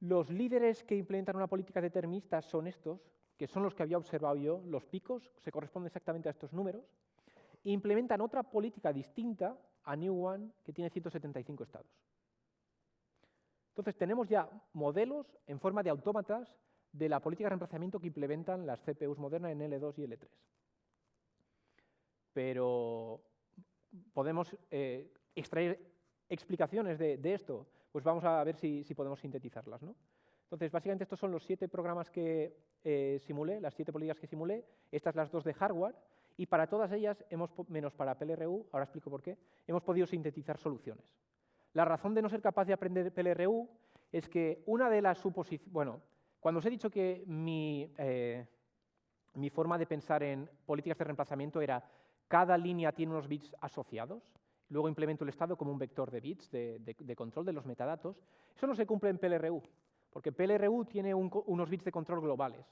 los líderes que implementan una política determinista son estos, que son los que había observado yo, los picos, se corresponden exactamente a estos números, e implementan otra política distinta a New One, que tiene 175 estados. Entonces, tenemos ya modelos en forma de autómatas de la política de reemplazamiento que implementan las CPUs modernas en L2 y L3. Pero podemos extraer explicaciones de esto, pues vamos a ver si podemos sintetizarlas, ¿no? Entonces, básicamente estos son los 7 programas que simulé, las 7 políticas que simulé, estas las 2 de hardware, y para todas ellas, menos para PLRU, ahora explico por qué, hemos podido sintetizar soluciones. La razón de no ser capaz de aprender PLRU es que una de las suposiciones... Bueno, cuando os he dicho que mi forma de pensar en políticas de reemplazamiento era cada línea tiene unos bits asociados, luego implemento el estado como un vector de bits de control de los metadatos, eso no se cumple en PLRU, porque PLRU tiene unos bits de control globales.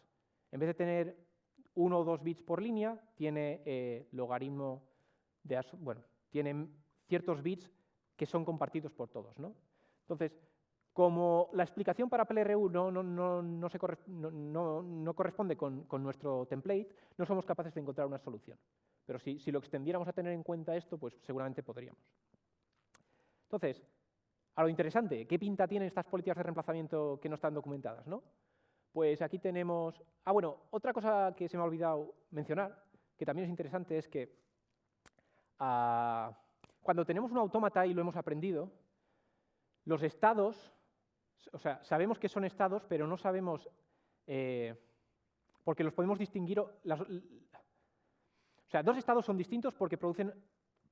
En vez de tener 1 o 2 bits por línea, tiene logaritmo de... Bueno, tiene ciertos bits que son compartidos por todos, ¿no? Entonces, como la explicación para PLRU no corresponde con nuestro template, no somos capaces de encontrar una solución. Pero si lo extendiéramos a tener en cuenta esto, pues seguramente podríamos. Entonces, a lo interesante, ¿qué pinta tienen estas políticas de reemplazamiento que no están documentadas, ¿no? Pues aquí tenemos... bueno, otra cosa que se me ha olvidado mencionar, que también es interesante, es que cuando tenemos un autómata y lo hemos aprendido, los estados, o sea, sabemos que son estados, pero no sabemos, porque los podemos distinguir... O sea, 2 estados son distintos porque producen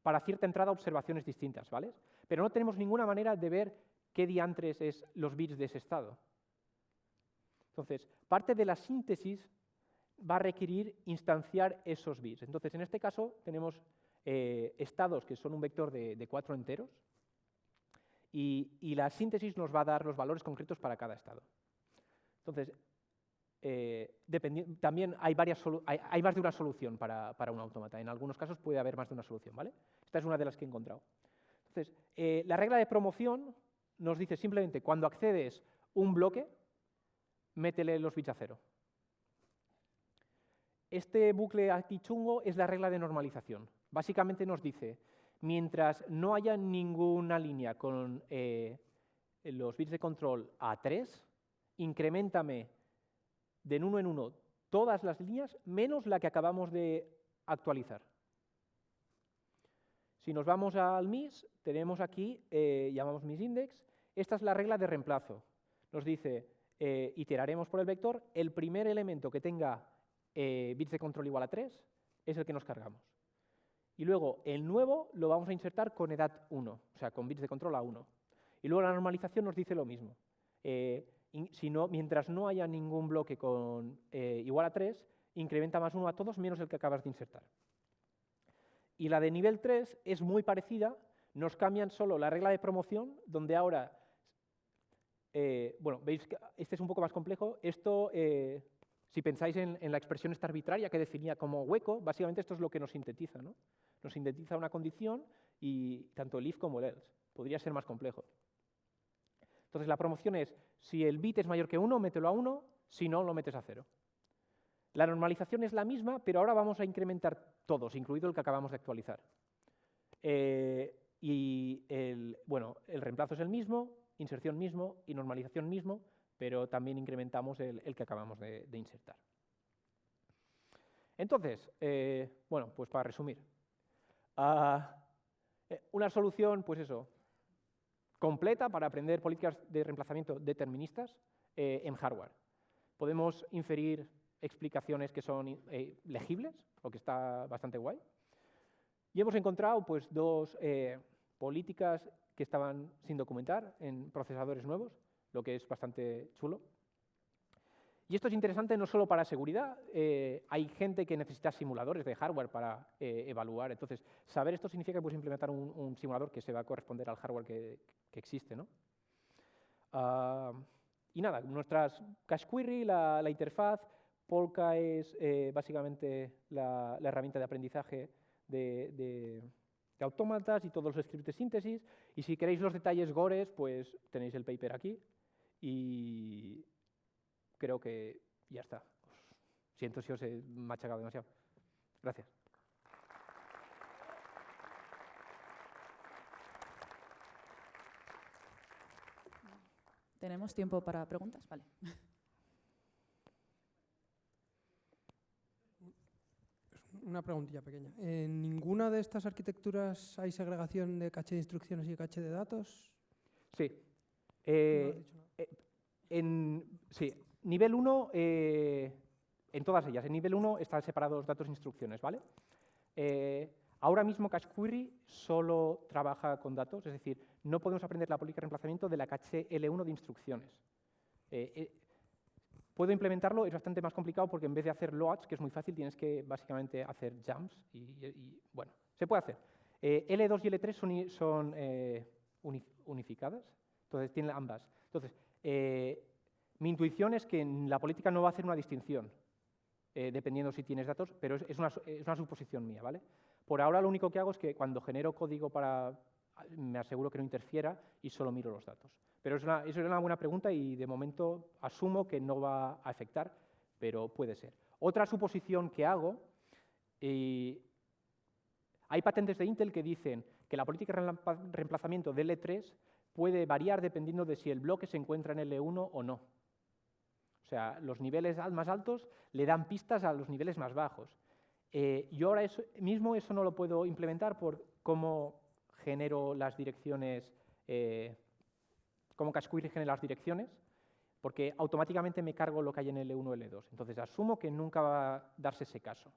para cierta entrada observaciones distintas, ¿vale? Pero no tenemos ninguna manera de ver qué diantres es los bits de ese estado. Entonces, parte de la síntesis va a requerir instanciar esos bits. Entonces, en este caso, tenemos estados que son un vector de 4 enteros y la síntesis nos va a dar los valores concretos para cada estado. Entonces, también hay más de una solución para un autómata. En algunos casos puede haber más de una solución, ¿vale? Esta es una de las que he encontrado. Entonces, la regla de promoción nos dice simplemente cuando accedes un bloque, métele los bits a 0. Este bucle aquí chungo es la regla de normalización. Básicamente nos dice, mientras no haya ninguna línea con los bits de control a 3, increméntame de 1 en 1 todas las líneas menos la que acabamos de actualizar. Si nos vamos al MIS, tenemos aquí, llamamos MISINDEX, esta es la regla de reemplazo. Nos dice, iteraremos por el vector, el primer elemento que tenga bits de control igual a 3 es el que nos cargamos. Y luego el nuevo lo vamos a insertar con edad 1, o sea, con bits de control a 1. Y luego la normalización nos dice lo mismo. Mientras no haya ningún bloque con igual a 3, incrementa más 1 a todos menos el que acabas de insertar. Y la de nivel 3 es muy parecida, nos cambian solo la regla de promoción, donde ahora, bueno, veis que este es un poco más complejo. Esto, si pensáis en la expresión esta arbitraria que definía como hueco, básicamente esto es lo que nos sintetiza, ¿no? Nos sintetiza una condición y tanto el if como el else. Podría ser más complejo. Entonces la promoción es, si el bit es mayor que 1, mételo a 1, si no, lo metes a 0. La normalización es la misma, pero ahora vamos a incrementar todos, incluido el que acabamos de actualizar. Y el reemplazo es el mismo, inserción mismo y normalización mismo, pero también incrementamos el que acabamos de insertar. Entonces, bueno, pues para resumir, una solución, pues eso, completa para aprender políticas de reemplazamiento deterministas en hardware. Podemos inferir explicaciones que son legibles, lo que está bastante guay. Y hemos encontrado pues, dos políticas que estaban sin documentar en procesadores nuevos, lo que es bastante chulo. Y esto es interesante no solo para seguridad, hay gente que necesita simuladores de hardware para evaluar. Entonces, saber esto significa que puedes implementar un simulador que se va a corresponder al hardware que existe, ¿no? Y nada, nuestras cache query, la interfaz, Polka es básicamente la herramienta de aprendizaje de autómatas y todos los scripts de síntesis. Y si queréis los detalles gores, pues tenéis el paper aquí. Y creo que ya está. Siento si os he machacado demasiado. Gracias. ¿Tenemos tiempo para preguntas? Vale. Una preguntilla pequeña. ¿En ninguna de estas arquitecturas hay segregación de caché de instrucciones y caché de datos? Sí. No has dicho nada. Sí, nivel 1, en todas ellas, en nivel 1 están separados datos e instrucciones, ¿vale? Ahora mismo Cache Query solo trabaja con datos, es decir, no podemos aprender la política de reemplazamiento de la caché L1 de instrucciones. Puedo implementarlo, es bastante más complicado porque en vez de hacer loads, que es muy fácil, tienes que básicamente hacer jumps y bueno, se puede hacer. L2 y L3 son unificadas, entonces tienen ambas. Entonces, mi intuición es que en la política no va a hacer una distinción, dependiendo si tienes datos, pero es una suposición mía, ¿vale? Por ahora lo único que hago es que cuando genero código me aseguro que no interfiera y solo miro los datos. Pero eso es una buena pregunta y de momento asumo que no va a afectar, pero puede ser. Otra suposición que hago, hay patentes de Intel que dicen que la política de reemplazamiento de L3 puede variar dependiendo de si el bloque se encuentra en L1 o no. O sea, los niveles más altos le dan pistas a los niveles más bajos. Yo ahora mismo eso no lo puedo implementar por cómo genero las direcciones, cómo Cache Query genera las direcciones, porque automáticamente me cargo lo que hay en L1 o L2. Entonces asumo que nunca va a darse ese caso.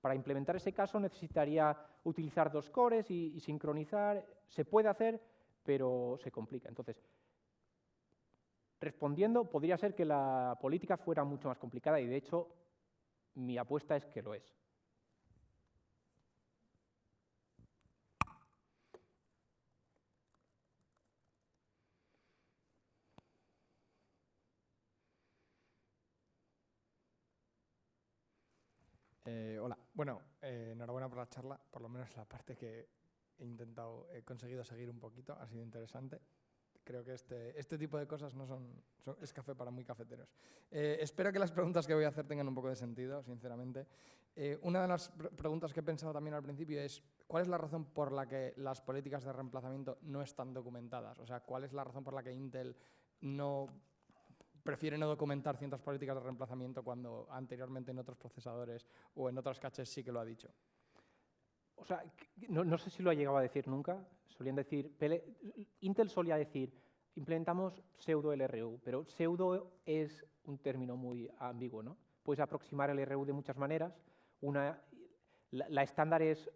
Para implementar ese caso necesitaría utilizar dos cores y sincronizar. Se puede hacer, pero se complica. Entonces, respondiendo, podría ser que la política fuera mucho más complicada y, de hecho, mi apuesta es que lo es. Hola. Bueno, enhorabuena por la charla, por lo menos la parte que he conseguido seguir un poquito, ha sido interesante. Creo que este tipo de cosas es café para muy cafeteros. Espero que las preguntas que voy a hacer tengan un poco de sentido, sinceramente. Una de las preguntas que he pensado también al principio es, ¿cuál es la razón por la que las políticas de reemplazamiento no están documentadas? O sea, ¿cuál es la razón por la que Intel prefiere no documentar ciertas políticas de reemplazamiento cuando anteriormente en otros procesadores o en otras caches sí que lo ha dicho? O sea, no sé si lo ha llegado a decir nunca. Intel solía decir, implementamos pseudo LRU, pero pseudo es un término muy ambiguo, ¿no? Puedes aproximar el LRU de muchas maneras. La estándar es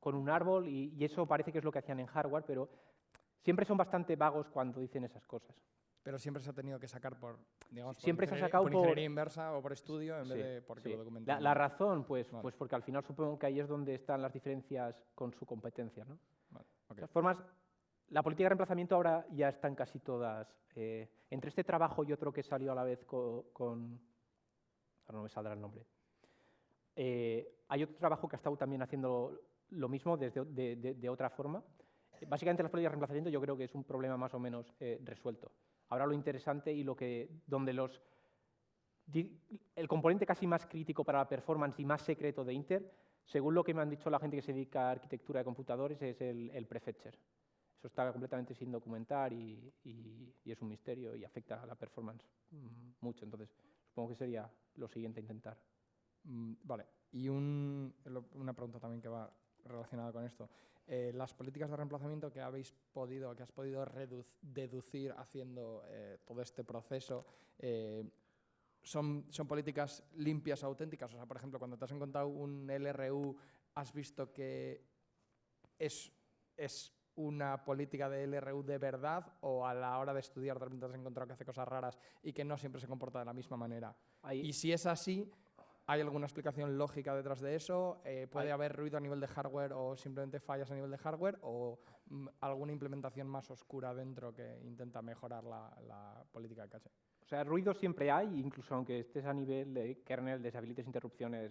con un árbol y eso parece que es lo que hacían en hardware, pero siempre son bastante vagos cuando dicen esas cosas. Pero siempre se ha tenido que sacar por ingeniería inversa o por estudio en vez de porque lo documentan. La razón, pues porque al final supongo que ahí es donde están las diferencias con su competencia, ¿no? Vale, okay. De todas formas, la política de reemplazamiento ahora ya están casi todas. Entre este trabajo y otro que salió a la vez con ahora no me saldrá el nombre. Hay otro trabajo que ha estado también haciendo lo mismo de otra forma. Básicamente las políticas de reemplazamiento yo creo que es un problema más o menos resuelto. Ahora lo interesante y el componente casi más crítico para la performance y más secreto de Intel, según lo que me han dicho la gente que se dedica a arquitectura de computadores, es el prefetcher. Eso está completamente sin documentar y es un misterio y afecta a la performance mucho. Entonces, supongo que sería lo siguiente a intentar. Vale. Y una pregunta también que va relacionada con esto. Las políticas de reemplazamiento que has podido deducir haciendo todo este proceso, ¿son políticas limpias o auténticas? O sea, por ejemplo, cuando te has encontrado un LRU, ¿has visto que es una política de LRU de verdad, o a la hora de estudiar de repente has encontrado que hace cosas raras y que no siempre se comporta de la misma manera? Y si es así, ¿hay alguna explicación lógica detrás de eso? ¿Puede haber ruido a nivel de hardware o simplemente fallas a nivel de hardware? ¿O alguna implementación más oscura dentro que intenta mejorar la política de caché? O sea, ruido siempre hay, incluso aunque estés a nivel de kernel, deshabilites interrupciones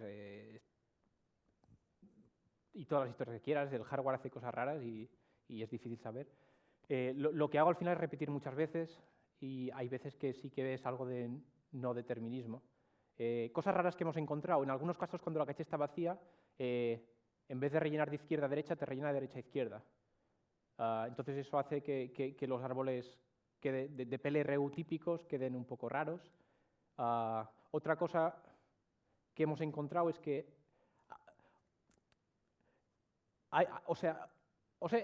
y todas las historias que quieras. El hardware hace cosas raras y es difícil saber. Lo que hago al final es repetir muchas veces, y hay veces que sí que ves algo de no determinismo. Cosas raras que hemos encontrado. En algunos casos, cuando la caché está vacía, en vez de rellenar de izquierda a derecha, te rellena de derecha a izquierda. Entonces eso hace que los árboles de PLRU típicos queden un poco raros. Otra cosa que hemos encontrado es que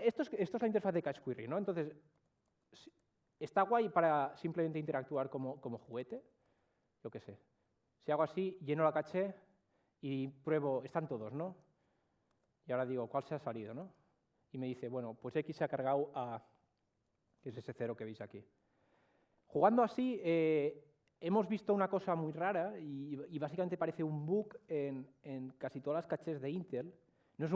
esto es la interfaz de Cache Query, ¿no? Entonces, está guay para simplemente interactuar como juguete, yo qué sé. Si hago así, lleno la caché y pruebo, están todos, ¿no? Y ahora digo, ¿cuál se ha salido, no? Y me dice, bueno, pues X se ha cargado a, que es ese 0 que veis aquí. Jugando así, hemos visto una cosa muy rara y básicamente parece un bug en casi todas las cachés de Intel. No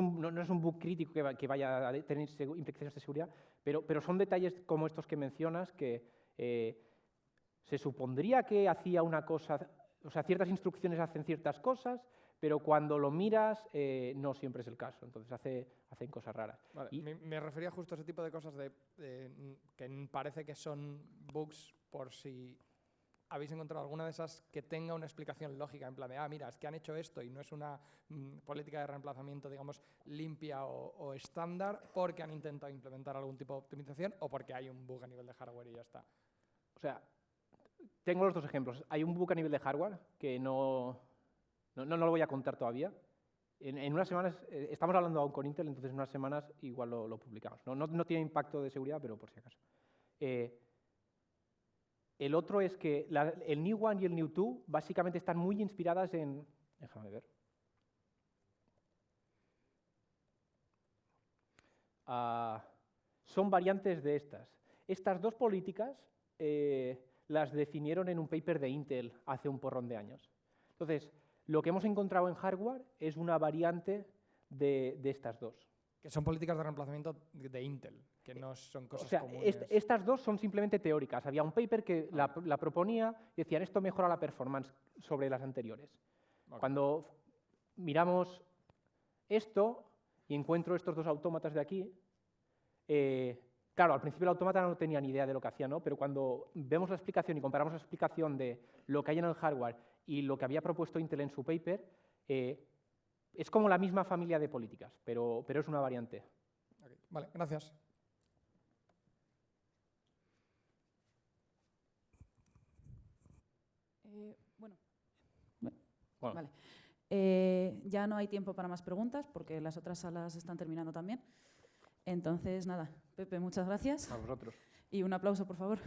es un bug crítico que vaya a tener implicaciones de seguridad, pero son detalles como estos que mencionas que se supondría que hacía una cosa, o sea, ciertas instrucciones hacen ciertas cosas, pero cuando lo miras no siempre es el caso. Entonces hacen cosas raras. Vale, me refería justo a ese tipo de cosas que parece que son bugs, por si habéis encontrado alguna de esas que tenga una explicación lógica, en plan de, mira, es que han hecho esto y no es una política de reemplazamiento, digamos, limpia o estándar, porque han intentado implementar algún tipo de optimización o porque hay un bug a nivel de hardware y ya está. O sea, tengo los dos ejemplos. Hay un bug a nivel de hardware que no lo voy a contar todavía. En unas semanas, estamos hablando aún con Intel, entonces en unas semanas igual lo publicamos. No tiene impacto de seguridad, pero por si acaso. El otro es que el New One y el New 2 básicamente están muy inspiradas en... Déjame ver. Son variantes de estas. Estas dos políticas las definieron en un paper de Intel hace un porrón de años. Entonces, lo que hemos encontrado en hardware es una variante de estas dos. Que son políticas de reemplazamiento de Intel, que no son cosas comunes. O sea, estas dos son simplemente teóricas. Había un paper que la proponía y decían, esto mejora la performance sobre las anteriores. Okay. Cuando miramos esto y encuentro estos dos autómatas de aquí, claro, al principio el autómata no tenía ni idea de lo que hacía, ¿no? Pero cuando vemos la explicación y comparamos la explicación de lo que hay en el hardware y lo que había propuesto Intel en su paper, es como la misma familia de políticas, pero es una variante. Okay. Vale, gracias. Bueno. Vale. Ya no hay tiempo para más preguntas porque las otras salas están terminando también. Entonces, nada, Pepe, muchas gracias. A vosotros. Y un aplauso, por favor.